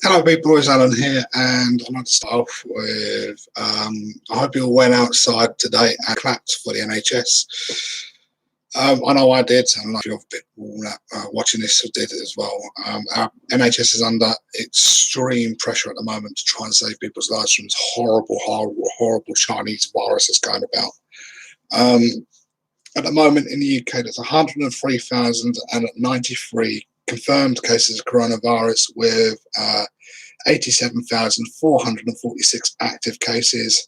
Hello people, it's Alan here, and I'd like to start off with I hope you all went outside today and clapped for the NHS. I know I did, and a lot of people watching this did as well. Our NHS is under extreme pressure at the moment to try and save people's lives from this horrible Chinese virus that's going about. At the moment in the UK, there's 103,093 confirmed cases of coronavirus with 87,446 active cases,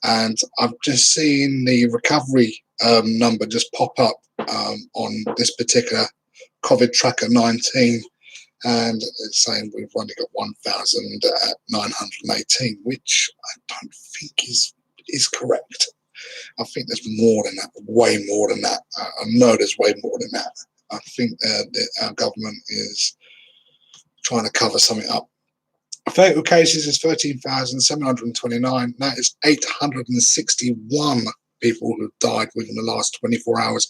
and I've just seen the recovery number just pop up on this particular COVID tracker 19, and it's saying we've only got 1,918, which I don't think is correct. I think there's more than that, way more than that. I know there's way more than that. I think our government is trying to cover something up. Fatal cases is 13,729. That is 861 people who died within the last 24 hours.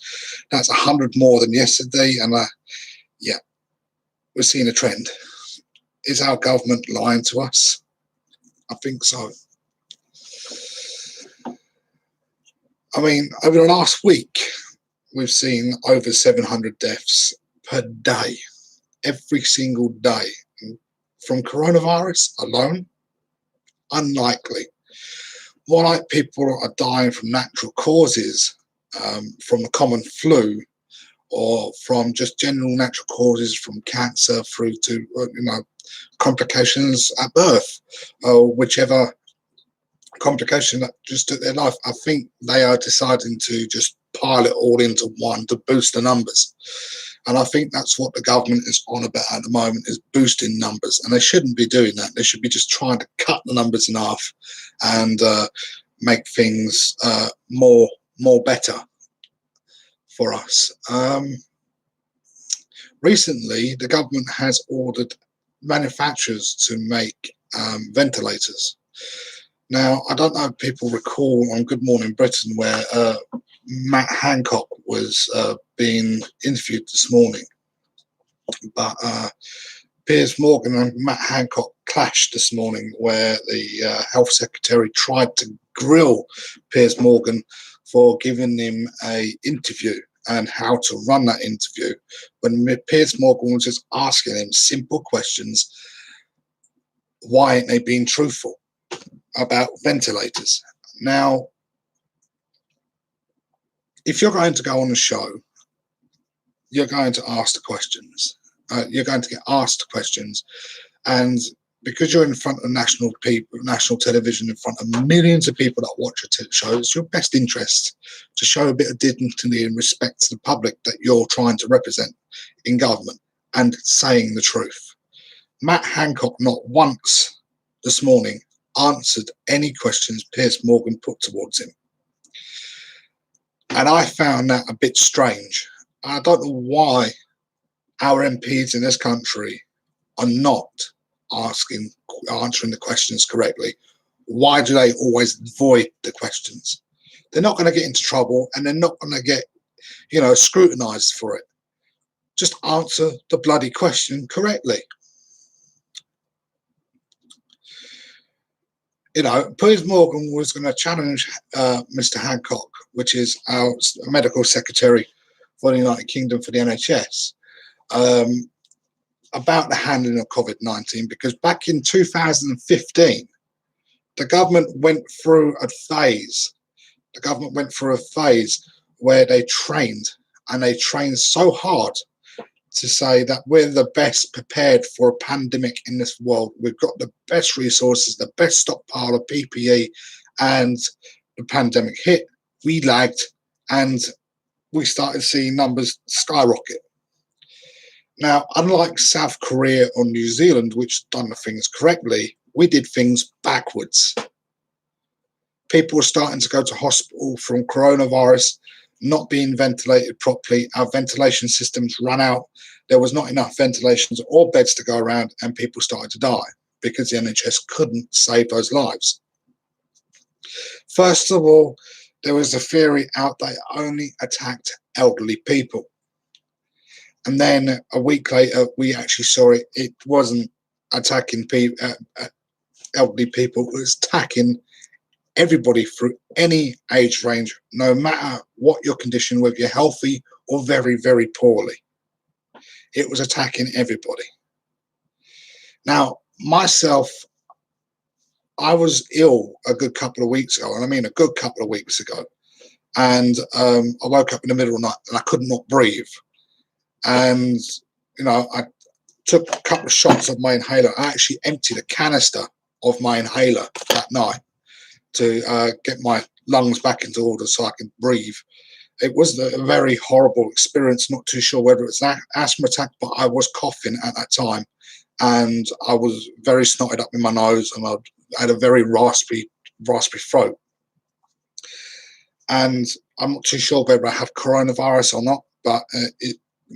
That's 100 more than yesterday. And yeah, we're seeing a trend. Is our government lying to us? I think so. I mean, over the last week, we've seen over 700 deaths per day, every single day. From coronavirus alone, unlikely. More like people are dying from natural causes, from the common flu, or from just general natural causes, from cancer through to complications at birth, or whichever complication that just took their life. I think they are deciding to just pile it all into one to boost the numbers. And I think that's what the government is on about at the moment, is boosting numbers. And they shouldn't be doing that. They should be just trying to cut the numbers in half and make things more better for us. Recently, the government has ordered manufacturers to make ventilators. Now, I don't know if people recall on Good Morning Britain where Matt Hancock was being interviewed this morning, but Piers Morgan and Matt Hancock clashed this morning, where the Health Secretary tried to grill Piers Morgan for giving him an interview and how to run that interview, when Piers Morgan was just asking him simple questions. Why ain't they being truthful about ventilators? Now, if you're going to go on a show, you're going to ask the questions. You're going to get asked questions, and because you're in front of national television, in front of millions of people that watch your show, it's your best interest to show a bit of dignity and respect to the public that you're trying to represent in government and saying the truth. Matt Hancock not once this morning answered any questions Piers Morgan put towards him. And I found that a bit strange. I don't know why our MPs in this country are not answering the questions correctly. Why do they always avoid the questions? They're not going to get into trouble, and they're not going to get, scrutinized for it. Just answer the bloody question correctly. Piers Morgan was going to challenge Mr. Hancock, which is our medical secretary for the United Kingdom for the NHS, about the handling of COVID-19, because back in 2015, the government went through a phase. Where they trained so hard to say that we're the best prepared for a pandemic in this world. We've got the best resources, the best stockpile of PPE, and the pandemic hit. We lagged, and we started seeing numbers skyrocket. Now, unlike South Korea or New Zealand, which done the things correctly, we did things backwards. People were starting to go to hospital from coronavirus, not being ventilated properly. Our ventilation systems ran out. There was not enough ventilations or beds to go around, and people started to die because the NHS couldn't save those lives. First of all, there was a theory out that it only attacked elderly people. And then a week later, we actually saw it wasn't attacking people, elderly people. It was attacking everybody through any age range, no matter what your condition, whether you're healthy or very, very poorly. It was attacking everybody. Now, myself, I was ill a good couple of weeks ago, and I mean a good couple of weeks ago. And I woke up in the middle of the night and I could not breathe. And, I took a couple of shots of my inhaler. I actually emptied a canister of my inhaler that night to get my lungs back into order so I could breathe. It was a very horrible experience. Not too sure whether it's an asthma attack, but I was coughing at that time, and I was very snotted up in my nose, and I had a very raspy throat. And I'm not too sure whether I have coronavirus or not, but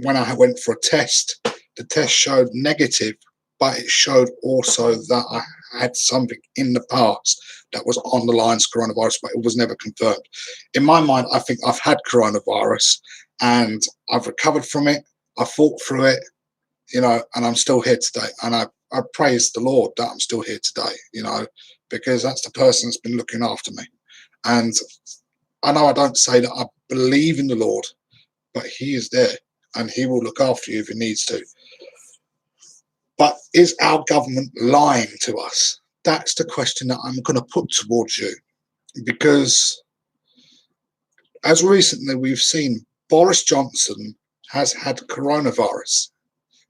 when I went for a test, the test showed negative, but it showed also that I had something in the past that was on the lines coronavirus, but it was never confirmed. In my mind, I think I've had coronavirus and I've recovered from it. I fought through it, and I'm still here today. And I praise the Lord that I'm still here today, because that's the person that's been looking after me. And I know I don't say that I believe in the Lord, but he is there and he will look after you if he needs to. But is our government lying to us? That's the question that I'm going to put towards you, because as recently we've seen, Boris Johnson has had coronavirus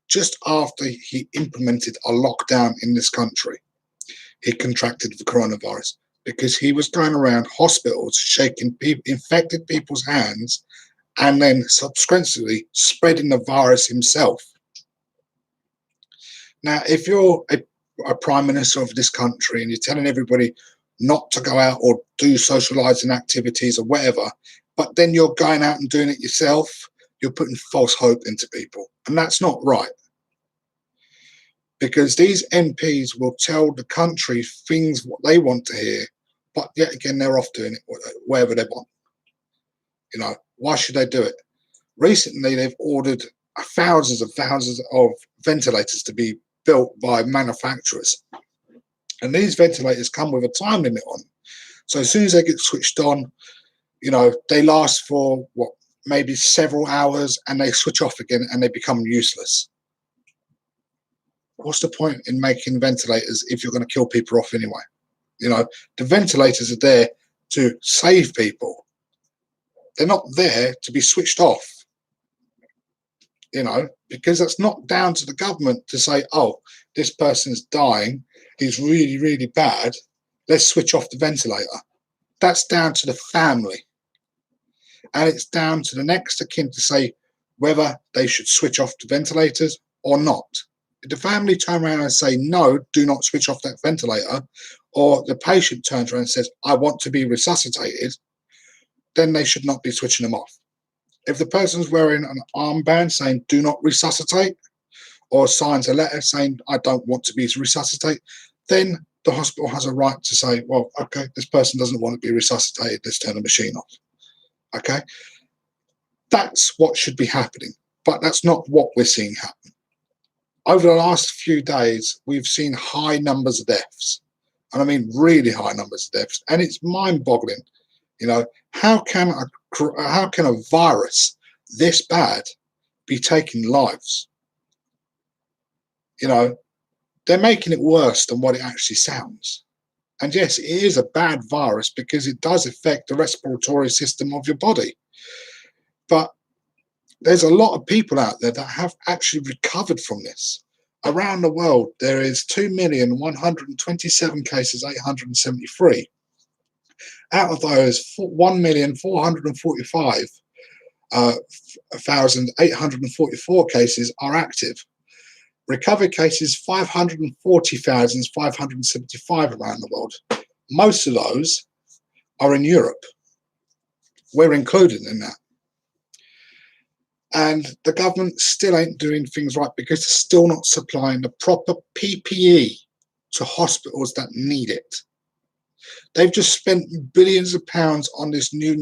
just after he implemented a lockdown in this country. He contracted the coronavirus because he was going around hospitals shaking infected people's hands and then subsequently spreading the virus himself. Now, if you're a prime minister of this country and you're telling everybody not to go out or do socializing activities or whatever, but then you're going out and doing it yourself, you're putting false hope into people. And that's not right. Because these MPs will tell the country things what they want to hear, but yet again, they're off doing it wherever they want. Why should they do it? Recently, they've ordered thousands of ventilators to be built by manufacturers. And these ventilators come with a time limit on. So as soon as they get switched on, they last for maybe several hours, and they switch off again and they become useless. What's the point in making ventilators if you're going to kill people off anyway? The ventilators are there to save people. They're not there to be switched off, because that's not down to the government to say, oh, this person's dying, he's really, really bad, let's switch off the ventilator. That's down to the family. And it's down to the next of kin to say whether they should switch off the ventilators or not. If the family turn around and say, no, do not switch off that ventilator, or the patient turns around and says, I want to be resuscitated, then they should not be switching them off. If the person's wearing an armband saying, do not resuscitate, or signs a letter saying, I don't want to be resuscitated, then the hospital has a right to say, well, okay, this person doesn't want to be resuscitated, let's turn the machine off. Okay? That's what should be happening, but that's not what we're seeing happen. Over the last few days, we've seen high numbers of deaths, and I mean really high numbers of deaths, and it's mind-boggling. How can a virus this bad be taking lives? They're making it worse than what it actually sounds. And yes, it is a bad virus because it does affect the respiratory system of your body. But there's a lot of people out there that have actually recovered from this. Around the world, there is 2,127 cases, 873. Out of those, 1,445,844 cases are active. Recovered cases, 540,575 around the world. Most of those are in Europe. We're included in that. And the government still ain't doing things right because they're still not supplying the proper PPE to hospitals that need it. They've just spent billions of pounds on this two new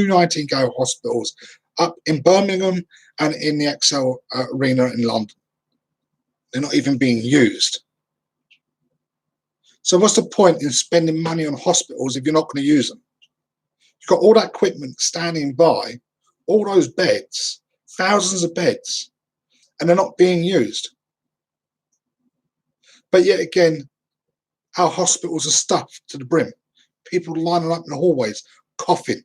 Nightingale hospitals up in Birmingham and in the ExCeL Arena in London. They're not even being used. So what's the point in spending money on hospitals if you're not going to use them? You've got all that equipment standing by, all those beds, thousands of beds, and they're not being used. But yet again, our hospitals are stuffed to the brim. People lining up in the hallways, coughing,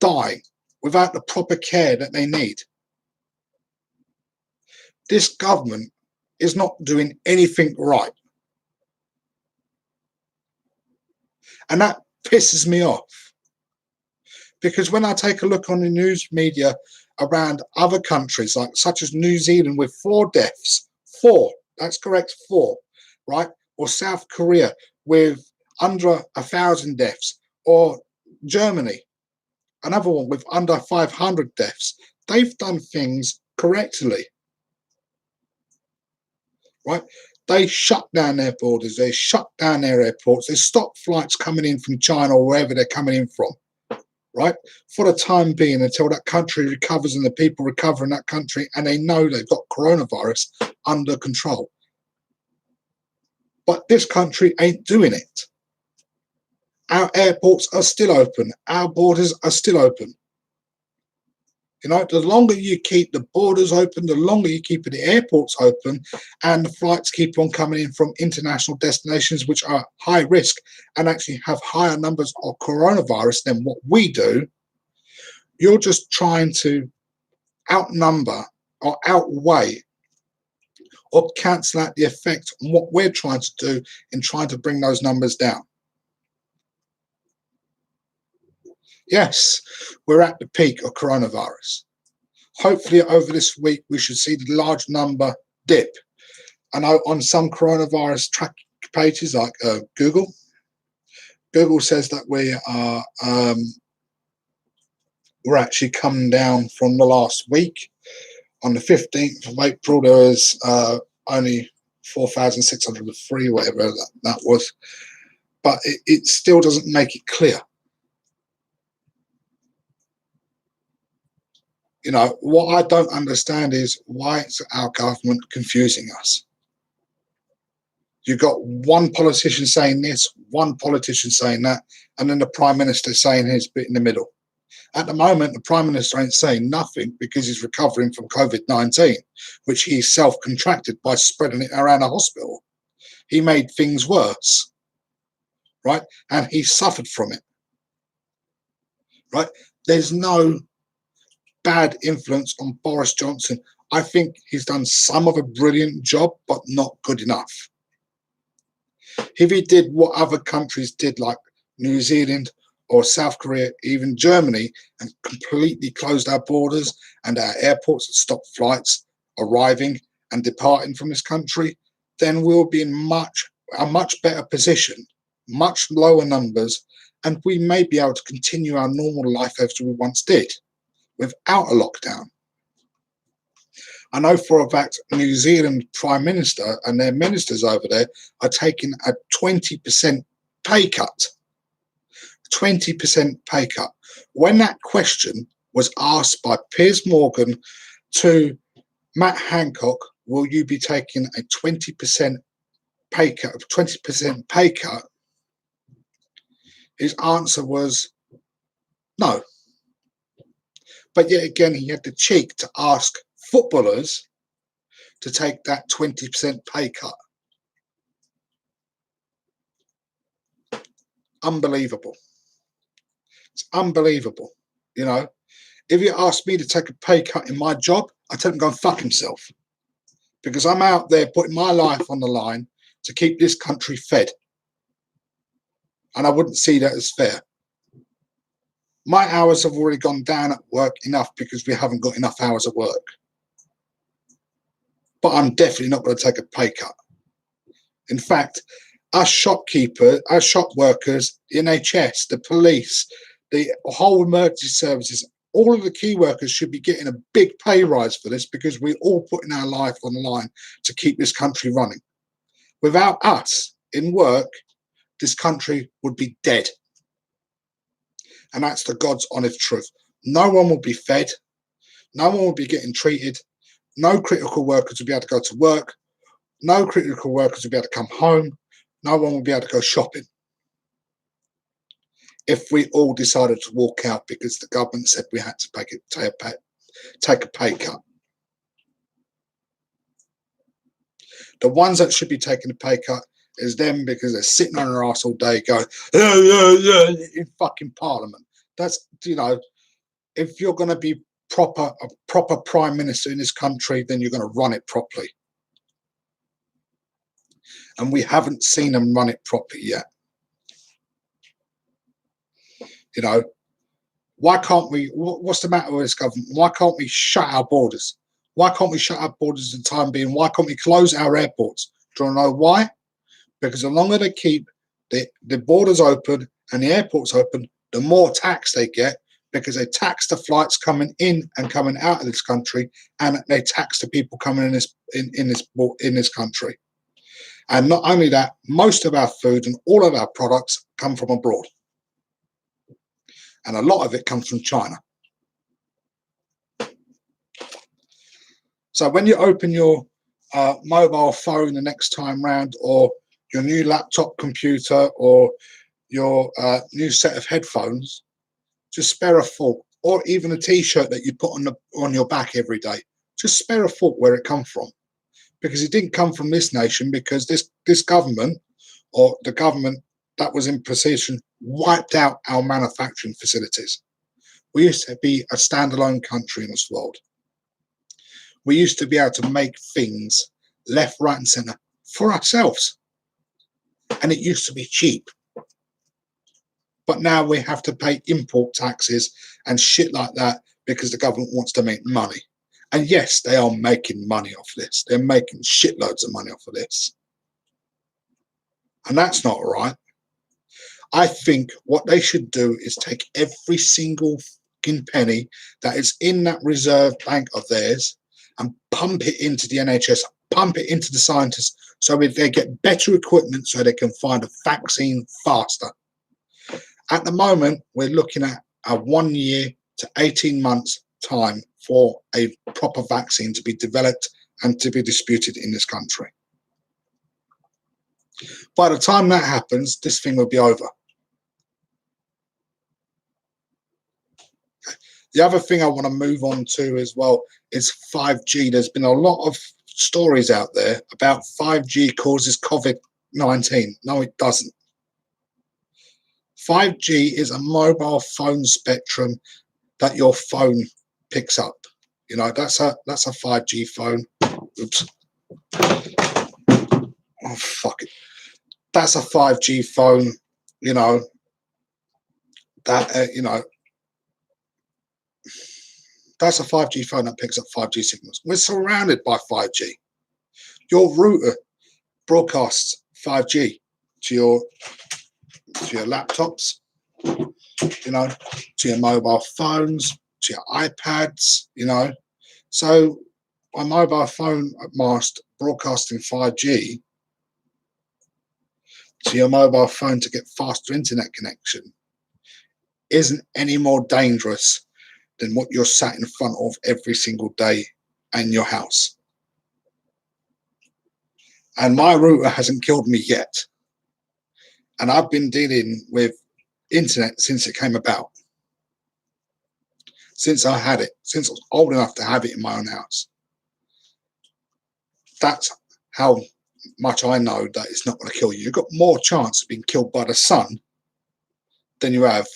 dying without the proper care that they need. This government is not doing anything right. And that pisses me off. Because when I take a look on the news media around other countries, such as New Zealand with 4 deaths, 4, that's correct, 4, right? Or South Korea with under 1,000 deaths, or Germany, another one with under 500 deaths. They've done things correctly, right? They shut down their borders, they shut down their airports, they stopped flights coming in from China or wherever they're coming in from, right? For the time being, until that country recovers and the people recover in that country and they know they've got coronavirus under control. But this country ain't doing it. Our airports are still open. Our borders are still open. The longer you keep the borders open, the longer you keep the airports open, and the flights keep on coming in from international destinations, which are high risk and actually have higher numbers of coronavirus than what we do, you're just trying to outnumber or outweigh or cancel out the effect on what we're trying to do in trying to bring those numbers down. Yes, we're at the peak of coronavirus. Hopefully over this week, we should see the large number dip. I know on some coronavirus track pages like Google says that we're actually coming down from the last week. On the 15th of April, there was only 4,603, whatever that was. But it still doesn't make it clear. What I don't understand is why is our government confusing us? You've got one politician saying this, one politician saying that, and then the Prime Minister saying his bit in the middle. At the moment, the Prime Minister ain't saying nothing because he's recovering from COVID-19, which he self-contracted by spreading it around a hospital. He made things worse, right? And he suffered from it, right? There's no bad influence on Boris Johnson. I think he's done some of a brilliant job, but not good enough. If he did what other countries did, like New Zealand or South Korea, even Germany, and completely closed our borders and our airports and stopped flights arriving and departing from this country, then we'll be in a much better position, much lower numbers, and we may be able to continue our normal life as we once did, without a lockdown. I know for a fact New Zealand Prime Minister and their ministers over there are taking a 20% pay cut. 20% pay cut. When that question was asked by Piers Morgan to Matt Hancock, will you be taking a 20% pay cut? 20% pay cut. His answer was no. But yet again, he had the cheek to ask footballers to take that 20% pay cut. Unbelievable. It's unbelievable. If you ask me to take a pay cut in my job, I tell him to go and fuck himself. Because I'm out there putting my life on the line to keep this country fed. And I wouldn't see that as fair. My hours have already gone down at work enough because we haven't got enough hours at work. But I'm definitely not going to take a pay cut. In fact, us shopkeepers, our shop workers, the NHS, the police, the whole emergency services, all of the key workers should be getting a big pay rise for this because we're all putting our life on the line to keep this country running. Without us in work, this country would be dead. And that's the God's honest truth. No one will be fed. No one will be getting treated. No critical workers will be able to go to work. No critical workers will be able to come home. No one will be able to go shopping if we all decided to walk out because the government said we had to take a pay cut. The ones that should be taking a pay cut is them because they're sitting on their ass all day going, yeah, in fucking parliament. That's, if you're going to be a proper prime minister in this country, then you're going to run it properly. And we haven't seen them run it properly yet. Why can't we, what's the matter with this government? Why can't we shut our borders? Why can't we shut our borders for the time being? Why can't we close our airports? Do you want to know why? Because the longer they keep the borders open and the airports open, the more tax they get, because they tax the flights coming in and coming out of this country, and they tax the people coming in this country. And not only that, most of our food and all of our products come from abroad. And a lot of it comes from China. So when you open your mobile phone the next time round, or your new laptop computer, or your new set of headphones, just spare a thought, or even a t-shirt that you put on your back every day, just spare a thought where it come from, because it didn't come from this nation, because this government, or the government that was in position, wiped out our manufacturing facilities. We used to be a standalone country in this world. We used to be able to make things left, right and center for ourselves, and it used to be cheap. But now we have to pay import taxes and shit like that because the government wants to make money. And yes, they are making money off this. They're making shitloads of money off of this. And that's not right. I think what they should do is take every single fucking penny that is in that reserve bank of theirs and pump it into the NHS, pump it into the scientists, so they get better equipment so they can find a vaccine faster. At the moment, we're looking at a 1 year to 18 months time for a proper vaccine to be developed and to be disputed in this country. By the time that happens, this thing will be over. The other thing I want to move on to as well is 5G. There's been a lot of stories out there about 5G causes COVID-19. No, it doesn't. 5G is a mobile phone spectrum that your phone picks up. That's a 5G phone. Oops. Oh, fuck it. That's a 5G phone, that's a 5G phone that picks up 5G signals. We're surrounded by 5G. Your router broadcasts 5G to your laptops, to your mobile phones, to your iPads, So a mobile phone mast broadcasting 5G to your mobile phone to get faster internet connection isn't any more dangerous than what you're sat in front of every single day in your house. And my router hasn't killed me yet. And I've been dealing with internet since it came about. Since I had it, since I was old enough to have it in my own house. That's how much I know that it's not going to kill you. You've got more chance of being killed by the sun than you have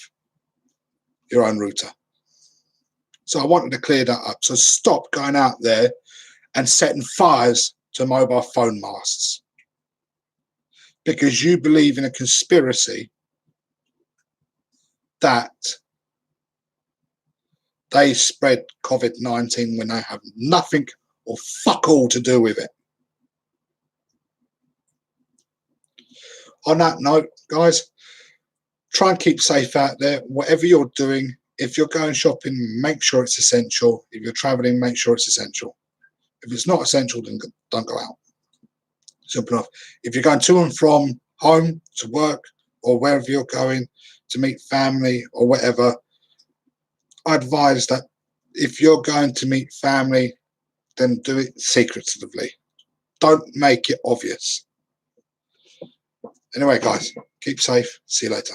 your own router. So I wanted to clear that up. So stop going out there and setting fires to mobile phone masts because you believe in a conspiracy that they spread COVID-19 when they have nothing or fuck all to do with it. On that note, guys, try and keep safe out there. Whatever you're doing, if you're going shopping, make sure it's essential. If you're traveling, make sure it's essential. If it's not essential, then don't go out. Simple enough. If you're going to and from home to work or wherever you're going to meet family or whatever, I advise that if you're going to meet family, then do it secretively. don't make it obvious. Anyway, guys, keep safe. See you later.